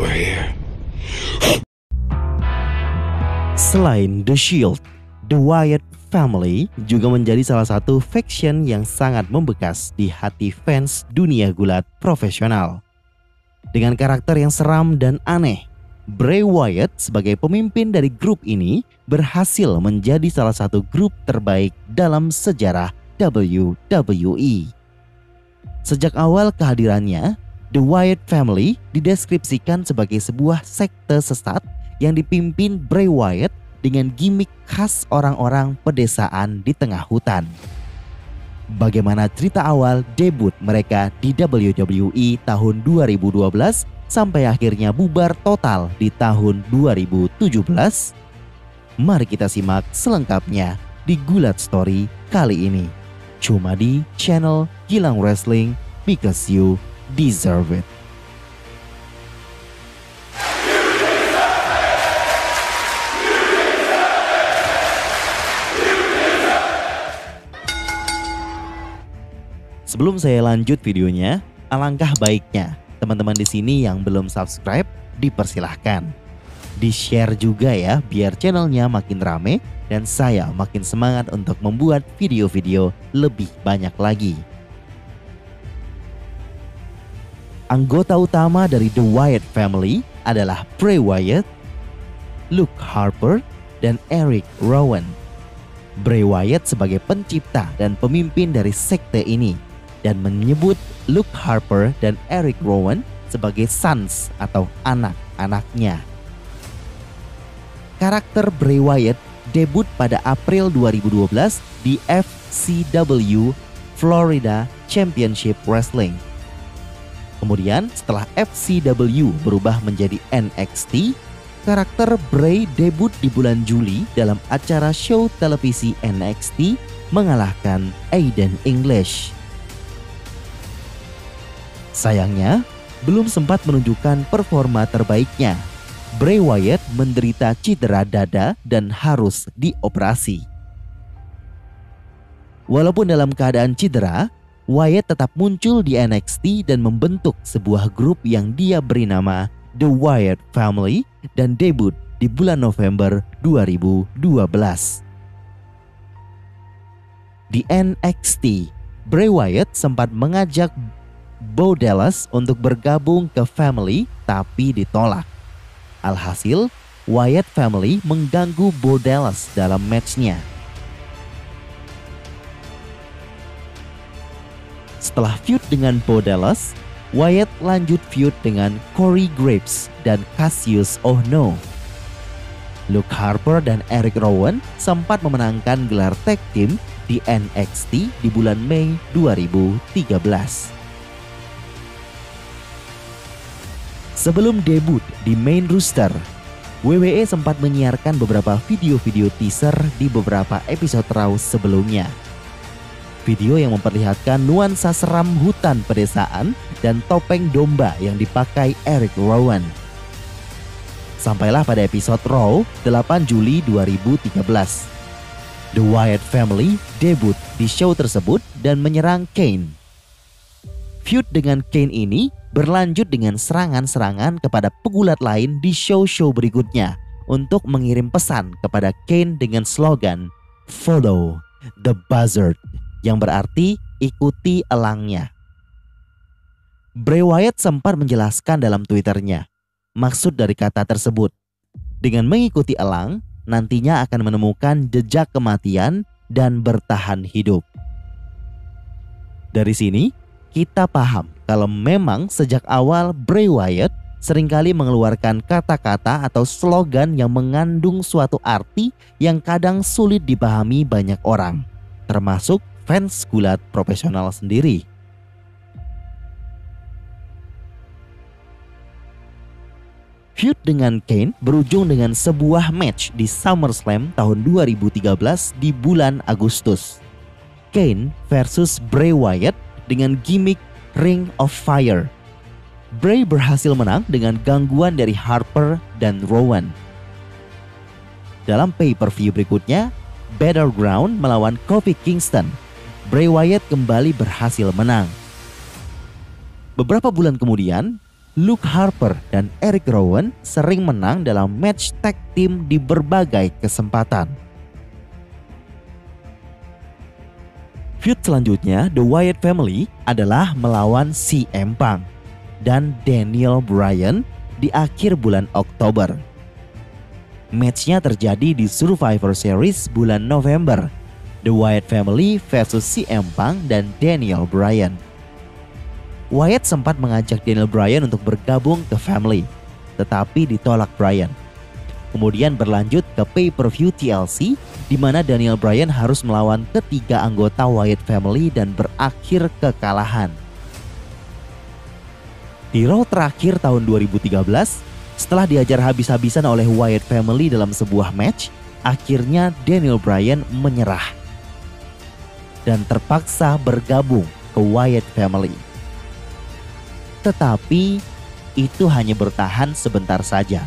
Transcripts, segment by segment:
We're here. Selain The Shield, The Wyatt Family juga menjadi salah satu faction yang sangat membekas di hati fans dunia gulat profesional. Dengan karakter yang seram dan aneh, Bray Wyatt sebagai pemimpin dari grup ini berhasil menjadi salah satu grup terbaik dalam sejarah WWE. Sejak awal kehadirannya, The Wyatt Family dideskripsikan sebagai sebuah sekte sesat yang dipimpin Bray Wyatt dengan gimmick khas orang-orang pedesaan di tengah hutan. Bagaimana cerita awal debut mereka di WWE tahun 2012 sampai akhirnya bubar total di tahun 2017? Mari kita simak selengkapnya di Gulat Story kali ini. Cuma di channel Gilang Wrestling, because you deserve it. Sebelum saya lanjut videonya, alangkah baiknya teman-teman di sini yang belum subscribe dipersilahkan. Di-share juga ya biar channelnya makin rame dan saya makin semangat untuk membuat video-video lebih banyak lagi. Anggota utama dari The Wyatt Family adalah Bray Wyatt, Luke Harper, dan Eric Rowan. Bray Wyatt sebagai pencipta dan pemimpin dari sekte ini, dan menyebut Luke Harper dan Eric Rowan sebagai sons atau anak-anaknya. Karakter Bray Wyatt debut pada April 2012 di FCW Florida Championship Wrestling. Kemudian setelah FCW berubah menjadi NXT, karakter Bray debut di bulan Juli dalam acara show televisi NXT mengalahkan Aiden English. Sayangnya, belum sempat menunjukkan performa terbaiknya. Bray Wyatt menderita cedera dada dan harus dioperasi. Walaupun dalam keadaan cedera, Wyatt tetap muncul di NXT dan membentuk sebuah grup yang dia beri nama The Wyatt Family dan debut di bulan November 2012. Di NXT, Bray Wyatt sempat mengajak Bo Dallas untuk bergabung ke Family tapi ditolak. Alhasil, Wyatt Family mengganggu Bo Dallas dalam matchnya. Setelah feud dengan Bo Dallas, Wyatt lanjut feud dengan Corey Graves dan Cassius Ohno. Luke Harper dan Eric Rowan sempat memenangkan gelar tag team di NXT di bulan Mei 2013. Sebelum debut di main roster, WWE sempat menyiarkan beberapa video-video teaser di beberapa episode Raw sebelumnya. Video yang memperlihatkan nuansa seram hutan pedesaan dan topeng domba yang dipakai Eric Rowan. Sampailah pada episode Raw 8 Juli 2013. The Wyatt Family debut di show tersebut dan menyerang Kane. Feud dengan Kane ini berlanjut dengan serangan-serangan kepada pegulat lain di show-show berikutnya untuk mengirim pesan kepada Kane dengan slogan "Follow the Buzzard", yang berarti ikuti elangnya. Bray Wyatt sempat menjelaskan dalam Twitternya maksud dari kata tersebut. Dengan mengikuti elang, nantinya akan menemukan jejak kematian dan bertahan hidup. Dari sini, kita paham kalau memang sejak awal Bray Wyatt seringkali mengeluarkan kata-kata atau slogan yang mengandung suatu arti yang kadang sulit dipahami banyak orang, termasuk fans gulat profesional sendiri. Feud dengan Kane berujung dengan sebuah match di SummerSlam tahun 2013 di bulan Agustus. Kane versus Bray Wyatt dengan gimmick Ring of Fire. Bray berhasil menang dengan gangguan dari Harper dan Rowan. Dalam pay-per-view berikutnya, Battleground melawan Kofi Kingston, Bray Wyatt kembali berhasil menang. Beberapa bulan kemudian, Luke Harper dan Eric Rowan sering menang dalam match tag team di berbagai kesempatan. Feud selanjutnya The Wyatt Family adalah melawan CM Punk dan Daniel Bryan di akhir bulan Oktober. Matchnya terjadi di Survivor Series bulan November. The Wyatt Family versus CM Punk dan Daniel Bryan. Wyatt sempat mengajak Daniel Bryan untuk bergabung ke Family, tetapi ditolak Bryan. Kemudian berlanjut ke pay-per-view TLC, di mana Daniel Bryan harus melawan ketiga anggota Wyatt Family dan berakhir kekalahan. Di Raw terakhir tahun 2013, setelah diajar habis-habisan oleh Wyatt Family dalam sebuah match, akhirnya Daniel Bryan menyerah dan terpaksa bergabung ke Wyatt Family. Tetapi itu hanya bertahan sebentar saja,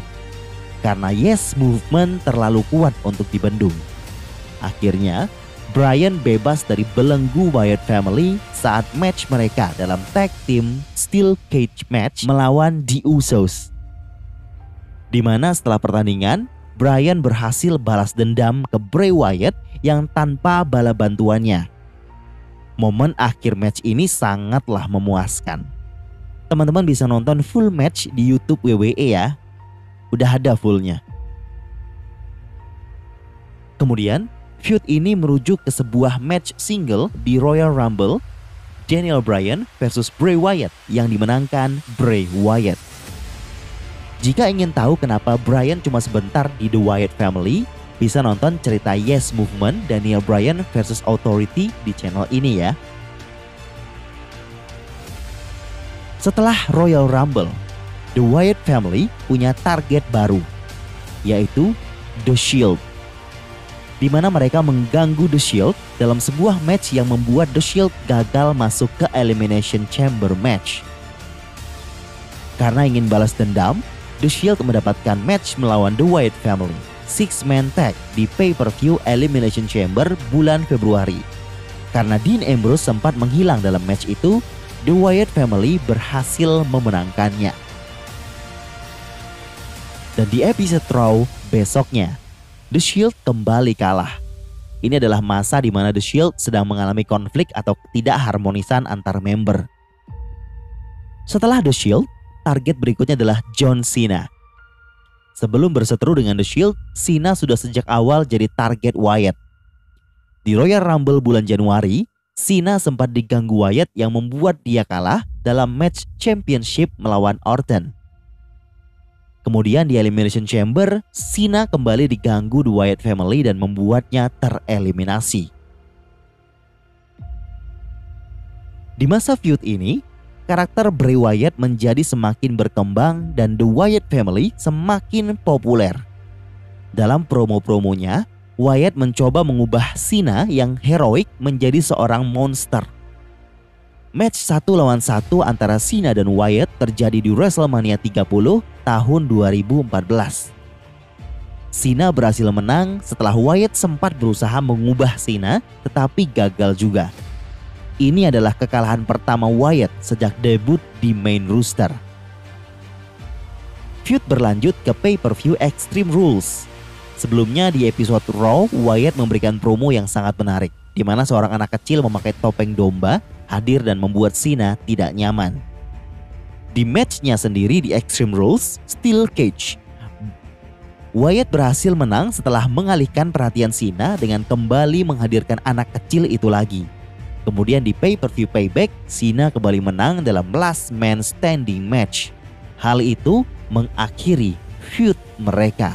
karena Yes Movement terlalu kuat untuk dibendung. Akhirnya, Bryan bebas dari belenggu Wyatt Family saat match mereka dalam tag team Steel Cage match melawan The Usos. Di mana setelah pertandingan, Bryan berhasil balas dendam ke Bray Wyatt yang tanpa bala bantuannya. Momen akhir match ini sangatlah memuaskan. Teman-teman bisa nonton full match di YouTube WWE ya. Udah ada fullnya. Kemudian, feud ini merujuk ke sebuah match single di Royal Rumble, Daniel Bryan versus Bray Wyatt yang dimenangkan Bray Wyatt. Jika ingin tahu kenapa Bryan cuma sebentar di The Wyatt Family, bisa nonton cerita Yes Movement Daniel Bryan versus Authority di channel ini ya. Setelah Royal Rumble, The Wyatt Family punya target baru, yaitu The Shield, di mana mereka mengganggu The Shield dalam sebuah match yang membuat The Shield gagal masuk ke Elimination Chamber match. Karena ingin balas dendam, The Shield mendapatkan match melawan The Wyatt Family 6-man tag di pay-per-view Elimination Chamber bulan Februari. Karena Dean Ambrose sempat menghilang dalam match itu, The Wyatt Family berhasil memenangkannya. Dan di episode Raw besoknya, The Shield kembali kalah. Ini adalah masa di mana The Shield sedang mengalami konflik atau ketidakharmonisan antar member. Setelah The Shield, target berikutnya adalah John Cena. Sebelum berseteru dengan The Shield, Cena sudah sejak awal jadi target Wyatt. Di Royal Rumble bulan Januari, Cena sempat diganggu Wyatt yang membuat dia kalah dalam match championship melawan Orton. Kemudian di Elimination Chamber, Cena kembali diganggu The Wyatt Family dan membuatnya tereliminasi. Di masa feud ini, karakter Bray Wyatt menjadi semakin berkembang dan The Wyatt Family semakin populer. Dalam promo-promonya, Wyatt mencoba mengubah Cena yang heroik menjadi seorang monster. Match 1 lawan 1 antara Cena dan Wyatt terjadi di WrestleMania 30 tahun 2014. Cena berhasil menang setelah Wyatt sempat berusaha mengubah Cena tetapi gagal juga. Ini adalah kekalahan pertama Wyatt sejak debut di main roster. Feud berlanjut ke pay-per-view Extreme Rules. Sebelumnya di episode Raw, Wyatt memberikan promo yang sangat menarik, di mana seorang anak kecil memakai topeng domba hadir dan membuat Cena tidak nyaman. Di matchnya sendiri di Extreme Rules Steel Cage, Wyatt berhasil menang setelah mengalihkan perhatian Cena dengan kembali menghadirkan anak kecil itu lagi. Kemudian di pay-per-view Payback, Cena kembali menang dalam last man standing match. Hal itu mengakhiri feud mereka.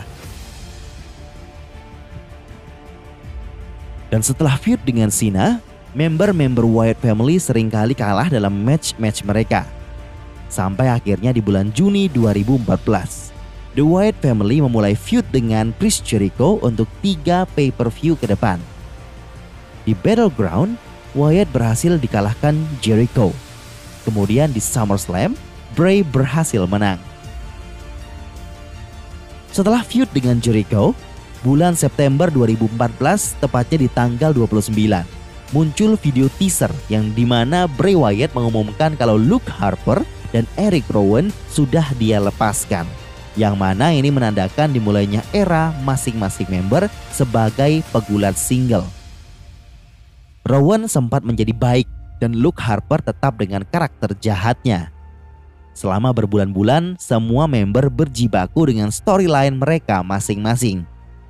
Dan setelah feud dengan Cena, member-member Wyatt Family seringkali kalah dalam match-match mereka. Sampai akhirnya di bulan Juni 2014, The Wyatt Family memulai feud dengan Chris Jericho untuk 3 pay-per-view ke depan. Di Battleground, Wyatt berhasil dikalahkan Jericho. Kemudian di SummerSlam, Bray berhasil menang. Setelah feud dengan Jericho, bulan September 2014, tepatnya di tanggal 29, muncul video teaser yang dimana Bray Wyatt mengumumkan kalau Luke Harper dan Eric Rowan sudah dia lepaskan. Yang mana ini menandakan dimulainya era masing-masing member sebagai pegulat single. Rowan sempat menjadi baik dan Luke Harper tetap dengan karakter jahatnya. Selama berbulan-bulan, semua member berjibaku dengan storyline mereka masing-masing.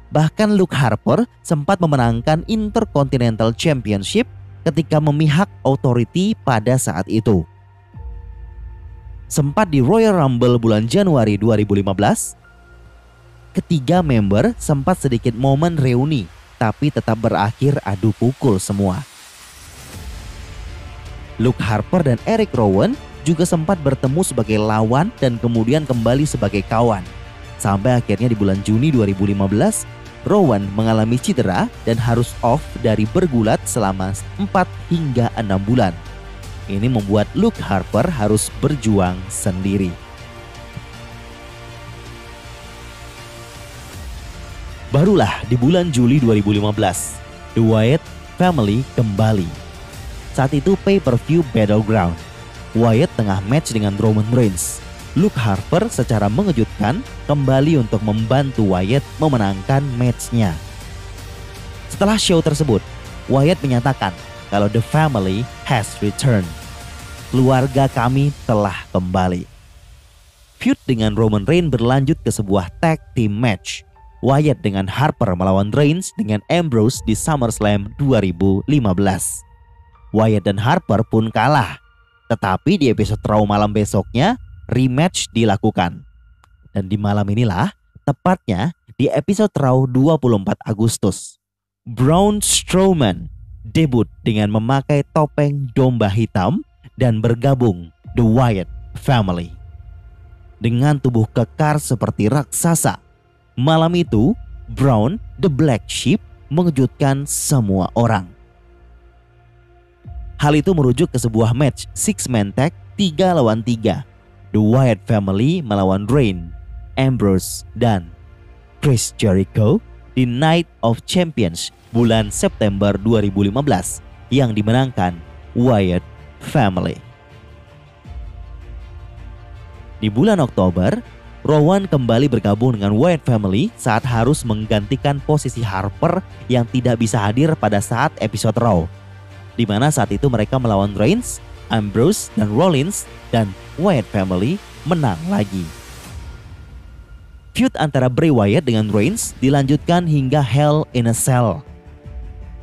Bahkan Luke Harper sempat memenangkan Intercontinental Championship ketika memihak Authority pada saat itu. Sempat di Royal Rumble bulan Januari 2015, ketiga member sempat sedikit momen reuni, tapi tetap berakhir adu pukul semua. Luke Harper dan Eric Rowan juga sempat bertemu sebagai lawan dan kemudian kembali sebagai kawan. Sampai akhirnya di bulan Juni 2015, Rowan mengalami cedera dan harus off dari bergulat selama 4 hingga 6 bulan. Ini membuat Luke Harper harus berjuang sendiri. Barulah di bulan Juli 2015, The Wyatt Family kembali. Saat itu pay-per-view Battleground. Wyatt tengah match dengan Roman Reigns. Luke Harper secara mengejutkan kembali untuk membantu Wyatt memenangkan matchnya. Setelah show tersebut, Wyatt menyatakan kalau The Family has returned. Keluarga kami telah kembali. Feud dengan Roman Reigns berlanjut ke sebuah tag team match. Wyatt dengan Harper melawan Reigns dengan Ambrose di SummerSlam 2015. Wyatt dan Harper pun kalah. Tetapi di episode Raw malam besoknya, rematch dilakukan. Dan di malam inilah, tepatnya di episode Raw 24 Agustus, Braun Strowman debut dengan memakai topeng domba hitam dan bergabung The Wyatt Family. Dengan tubuh kekar seperti raksasa, malam itu Braun the Black Sheep mengejutkan semua orang. Hal itu merujuk ke sebuah match 6-man tag 3 lawan 3. The Wyatt Family melawan Reigns, Ambrose, dan Chris Jericho di Night of Champions bulan September 2015 yang dimenangkan Wyatt Family. Di bulan Oktober, Rowan kembali bergabung dengan Wyatt Family saat harus menggantikan posisi Harper yang tidak bisa hadir pada saat episode Raw, di mana saat itu mereka melawan Reigns, Ambrose, dan Rollins, dan Wyatt Family menang lagi. Feud antara Bray Wyatt dengan Reigns dilanjutkan hingga Hell in a Cell.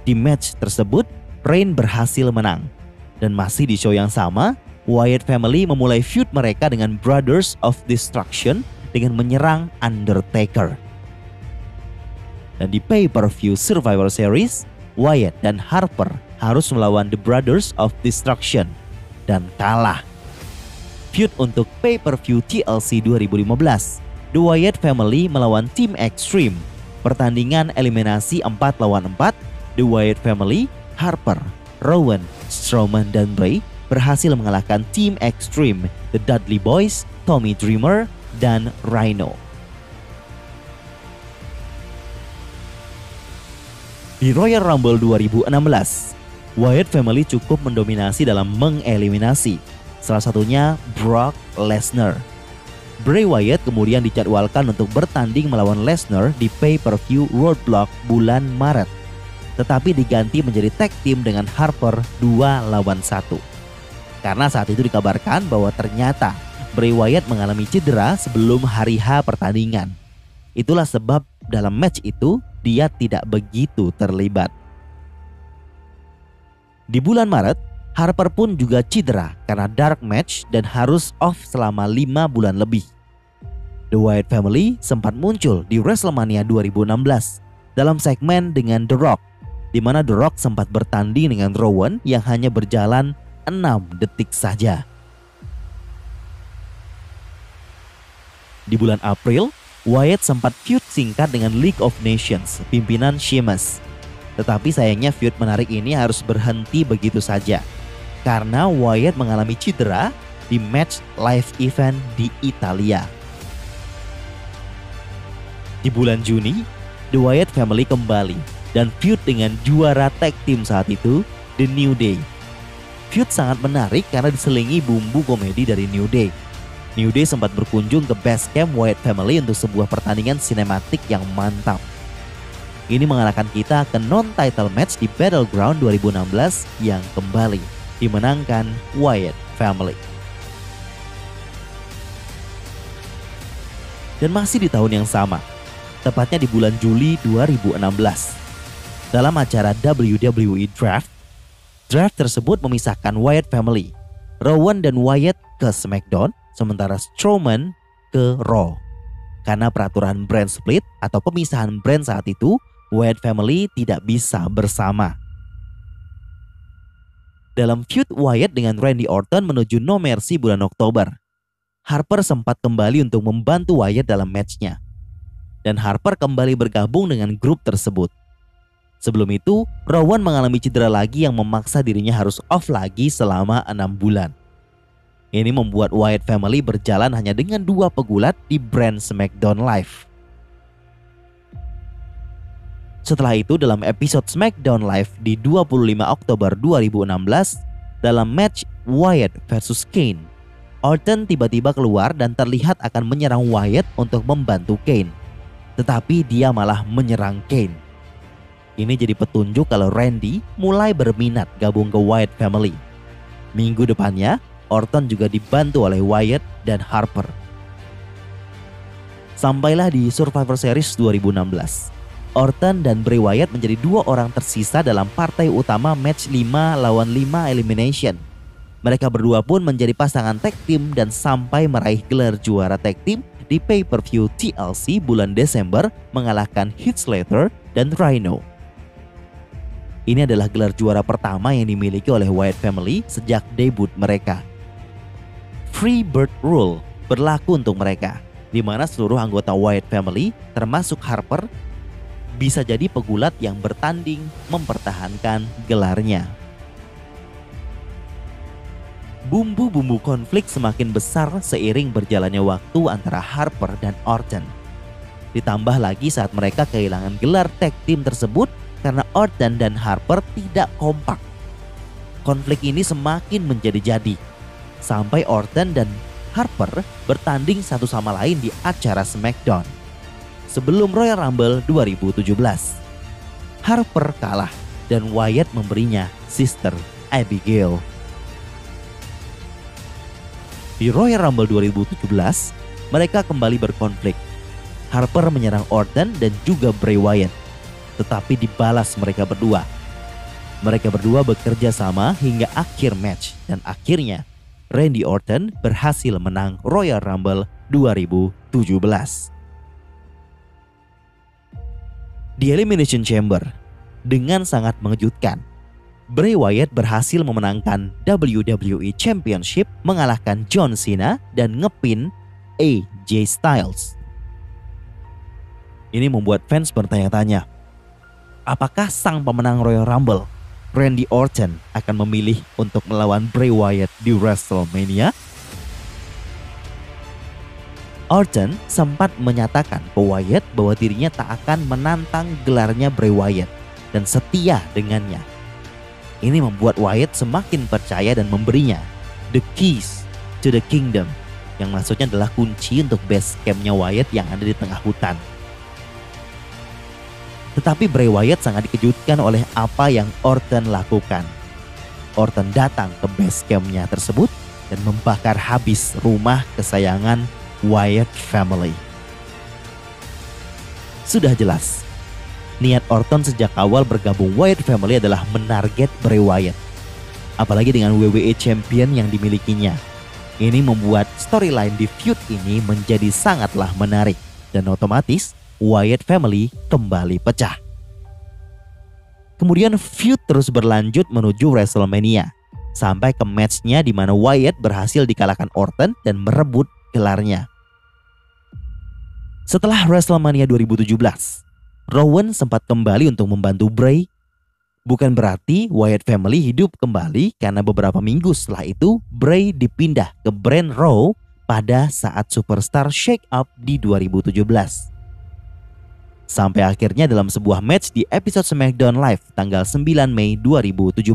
Di match tersebut, Reigns berhasil menang. Dan masih di show yang sama, Wyatt Family memulai feud mereka dengan Brothers of Destruction dengan menyerang Undertaker. Dan di pay-per-view Survivor Series, Wyatt dan Harper harus melawan The Brothers of Destruction dan kalah. Feud untuk pay-per-view TLC 2015, The Wyatt Family melawan Team Extreme. Pertandingan eliminasi 4 lawan 4, The Wyatt Family, Harper, Rowan, Strowman, dan Bray berhasil mengalahkan Team Extreme, The Dudley Boys, Tommy Dreamer, dan Rhino. Di Royal Rumble 2016, Wyatt Family cukup mendominasi dalam mengeliminasi, salah satunya Brock Lesnar. Bray Wyatt kemudian dijadwalkan untuk bertanding melawan Lesnar di pay-per-view Roadblock bulan Maret, tetapi diganti menjadi tag team dengan Harper 2 lawan 1. Karena saat itu dikabarkan bahwa ternyata Bray Wyatt mengalami cedera sebelum hari H pertandingan. Itulah sebab dalam match itu dia tidak begitu terlibat. Di bulan Maret, Harper pun juga cedera karena dark match dan harus off selama 5 bulan lebih. The Wyatt Family sempat muncul di WrestleMania 2016 dalam segmen dengan The Rock, di mana The Rock sempat bertanding dengan Rowan yang hanya berjalan 6 detik saja. Di bulan April, Wyatt sempat feud singkat dengan League of Nations, pimpinan Sheamus. Tetapi sayangnya feud menarik ini harus berhenti begitu saja, karena Wyatt mengalami cedera di match live event di Italia. Di bulan Juni, The Wyatt Family kembali dan feud dengan juara tag team saat itu, The New Day. Feud sangat menarik karena diselingi bumbu komedi dari New Day. New Day sempat berkunjung ke base camp Wyatt Family untuk sebuah pertandingan sinematik yang mantap. Ini mengarahkan kita ke non-title match di Battleground 2016 yang kembali dimenangkan Wyatt Family. Dan masih di tahun yang sama, tepatnya di bulan Juli 2016, dalam acara WWE Draft tersebut memisahkan Wyatt Family, Rowan dan Wyatt ke SmackDown, sementara Strowman ke Raw. Karena peraturan brand split atau pemisahan brand saat itu, Wyatt Family tidak bisa bersama. Dalam feud Wyatt dengan Randy Orton menuju No Mercy bulan Oktober, Harper sempat kembali untuk membantu Wyatt dalam matchnya. Dan Harper kembali bergabung dengan grup tersebut. Sebelum itu, Rowan mengalami cedera lagi yang memaksa dirinya harus off lagi selama 6 bulan. Ini membuat Wyatt Family berjalan hanya dengan 2 pegulat di brand SmackDown Live. Setelah itu dalam episode SmackDown Live di 25 Oktober 2016, dalam match Wyatt vs Kane, Orton tiba-tiba keluar dan terlihat akan menyerang Wyatt untuk membantu Kane. Tetapi dia malah menyerang Kane. Ini jadi petunjuk kalau Randy mulai berminat gabung ke Wyatt Family. Minggu depannya, Orton juga dibantu oleh Wyatt dan Harper. Sampailah di Survivor Series 2016. Orton dan Bray Wyatt menjadi 2 orang tersisa dalam partai utama match 5 lawan 5 elimination. Mereka berdua pun menjadi pasangan tag team dan sampai meraih gelar juara tag team di pay-per-view TLC bulan Desember mengalahkan Heath Slater dan Rhino. Ini adalah gelar juara pertama yang dimiliki oleh Wyatt Family sejak debut mereka. Free Bird Rule berlaku untuk mereka, di mana seluruh anggota Wyatt Family termasuk Harper bisa jadi pegulat yang bertanding mempertahankan gelarnya. Bumbu-bumbu konflik semakin besar seiring berjalannya waktu antara Harper dan Orton. Ditambah lagi saat mereka kehilangan gelar tag team tersebut karena Orton dan Harper tidak kompak. Konflik ini semakin menjadi-jadi sampai Orton dan Harper bertanding satu sama lain di acara SmackDown sebelum Royal Rumble 2017. Harper kalah dan Wyatt memberinya Sister Abigail. Di Royal Rumble 2017, mereka kembali berkonflik. Harper menyerang Orton dan juga Bray Wyatt, tetapi dibalas mereka berdua. Mereka berdua bekerja sama hingga akhir match dan akhirnya Randy Orton berhasil menang Royal Rumble 2017. Di Elimination Chamber, dengan sangat mengejutkan, Bray Wyatt berhasil memenangkan WWE Championship mengalahkan John Cena dan ngepin AJ Styles. Ini membuat fans bertanya-tanya, apakah sang pemenang Royal Rumble, Randy Orton, akan memilih untuk melawan Bray Wyatt di WrestleMania? Orton sempat menyatakan ke Wyatt bahwa dirinya tak akan menantang gelarnya Bray Wyatt dan setia dengannya. Ini membuat Wyatt semakin percaya dan memberinya the keys to the kingdom, yang maksudnya adalah kunci untuk base campnya Wyatt yang ada di tengah hutan. Tetapi Bray Wyatt sangat dikejutkan oleh apa yang Orton lakukan. Orton datang ke base campnya tersebut dan membakar habis rumah kesayangan Wyatt Family. Sudah jelas, niat Orton sejak awal bergabung Wyatt Family adalah menarget Bray Wyatt. Apalagi dengan WWE Champion yang dimilikinya. Ini membuat storyline di feud ini menjadi sangatlah menarik. Dan otomatis Wyatt Family kembali pecah. Kemudian feud terus berlanjut menuju WrestleMania. Sampai ke matchnya di mana Wyatt berhasil dikalahkan Orton dan merebut gelarnya. Setelah WrestleMania 2017, Rowan sempat kembali untuk membantu Bray. Bukan berarti Wyatt Family hidup kembali karena beberapa minggu setelah itu Bray dipindah ke brand Raw pada saat Superstar Shake Up di 2017. Sampai akhirnya dalam sebuah match di episode SmackDown Live tanggal 9 Mei 2017,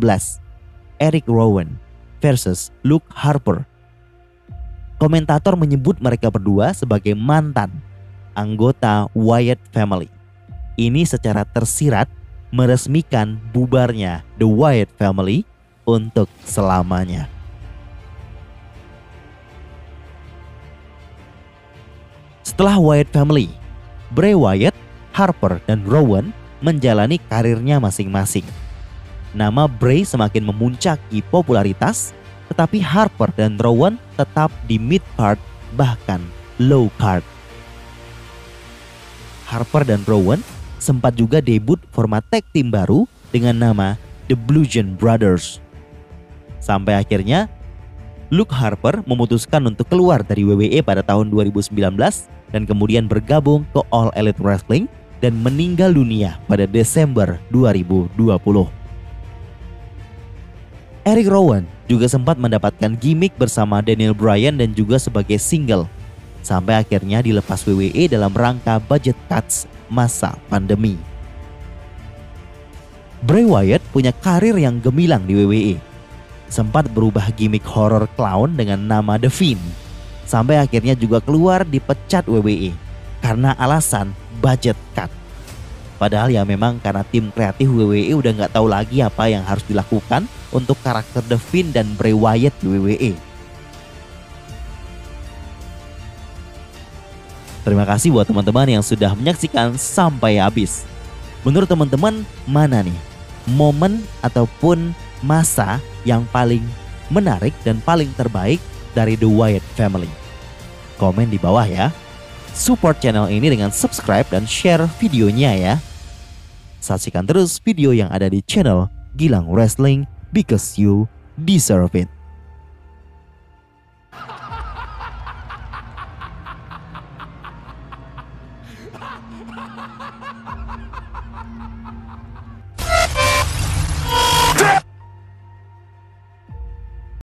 Eric Rowan versus Luke Harper. Komentator menyebut mereka berdua sebagai mantan anggota Wyatt family. Ini secara tersirat meresmikan bubarnya The Wyatt family untuk selamanya. Setelah Wyatt family, Bray Wyatt, Harper, dan Rowan menjalani karirnya masing-masing. Nama Bray semakin memuncaki popularitas, tetapi Harper dan Rowan tetap di mid card bahkan low card. Harper dan Rowan sempat juga debut format tag team baru dengan nama The Bludgeon Brothers. Sampai akhirnya Luke Harper memutuskan untuk keluar dari WWE pada tahun 2019 dan kemudian bergabung ke All Elite Wrestling dan meninggal dunia pada Desember 2020. Eric Rowan juga sempat mendapatkan gimmick bersama Daniel Bryan dan juga sebagai single, sampai akhirnya dilepas WWE dalam rangka budget cuts masa pandemi. Bray Wyatt punya karir yang gemilang di WWE. Sempat berubah gimmick horror clown dengan nama The Fiend, sampai akhirnya juga keluar dipecat WWE karena alasan budget cut. Padahal ya memang karena tim kreatif WWE udah nggak tahu lagi apa yang harus dilakukan untuk karakter The Fiend dan Bray Wyatt di WWE. Terima kasih buat teman-teman yang sudah menyaksikan sampai habis. Menurut teman-teman mana nih momen ataupun masa yang paling menarik dan paling terbaik dari The Wyatt Family? Komen di bawah ya. Support channel ini dengan subscribe dan share videonya ya. Saksikan terus video yang ada di channel Gilang Wrestling because you deserve it.